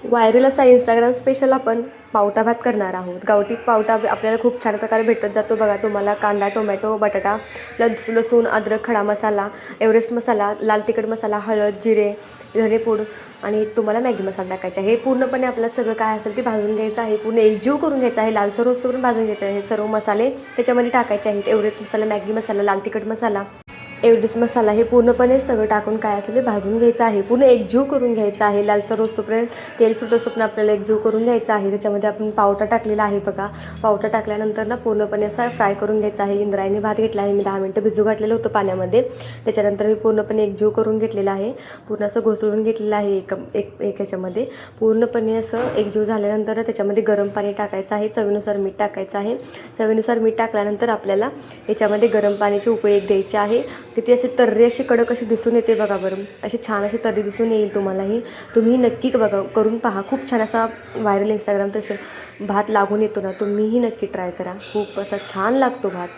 Viral असा Instagram special आपण पावटा भात करणार आहोत. गावठी पावटा आपल्याला खूप छान प्रकारे भेटत जातो बघा. तुम्हाला कांदा, टोमॅटो, बटाटा, लसूण, अद्रक, खडा मसाला, एव्हरेस्ट मसाला, लाल तिखट मसाला, हळद, जिरे, धनेपूड आणि तुम्हाला मॅगी मसाला टाकायचा आहे. हे पूर्णपणे आपल्याला सगळं काय असेल ते भाजून घ्यायचं आहे. पूर्ण एकजीव करून घ्यायचं आहे. लालसर होईस्तोपर्यंत भाजून घ्यायचं आहे. हे सर्व मसाले त्याच्यामध्ये टाकायचे आहेत. एव्हरेस्ट मसाला, मॅगी मसाला, लाल तिखट मसाला, एव्हरेस्ट मसाला हे पूर्णपणे सगळं टाकून काय असेल ते भाजून घ्यायचं आहे. पूर्ण एकजीव करून घ्यायचं आहे. लालसर होईस्तोपर्यंत तेल सुटोपर्यंत आपल्याला एकजीव करून घ्यायचं आहे. त्याच्यामध्ये आपण पावटा टाकलेला आहे बघा. पावटा टाकल्यानंतर ना पूर्णपणे असा फ्राय करून घ्यायचा आहे. इंद्रायणी भात घेतला आहे मी, 10 मिनटं भिजू घातलेलं होतं पाण्यामध्ये. त्याच्यानंतर मी पूर्णपणे एकजीव करून घेतलेला आहे. पूर्ण असं घोसळून घेतलेलं आहे एक ह्याच्यामध्ये. पूर्णपणे असं एकजीव झाल्यानंतर त्याच्यामध्ये गरम पाणी टाकायचं आहे. चवीनुसार मीठ टाकायचं आहे. चवीनुसार मीठ टाकल्यानंतर आपल्याला याच्यामध्ये गरम पाण्याची उकळी एक द्यायची आहे. किती असे तर्री अशी कडक अशी दिसून येते बघा बरं. अशी छान अशी तर्री दिसून येईल तुम्हालाही. तुम्ही नक्की बघा करून पहा. खूप छान असा व्हायरल इंस्टाग्राम तसं भात लागून येतो ना. तुम्हीही नक्की ट्राय करा. खूप असा छान लागतो भात.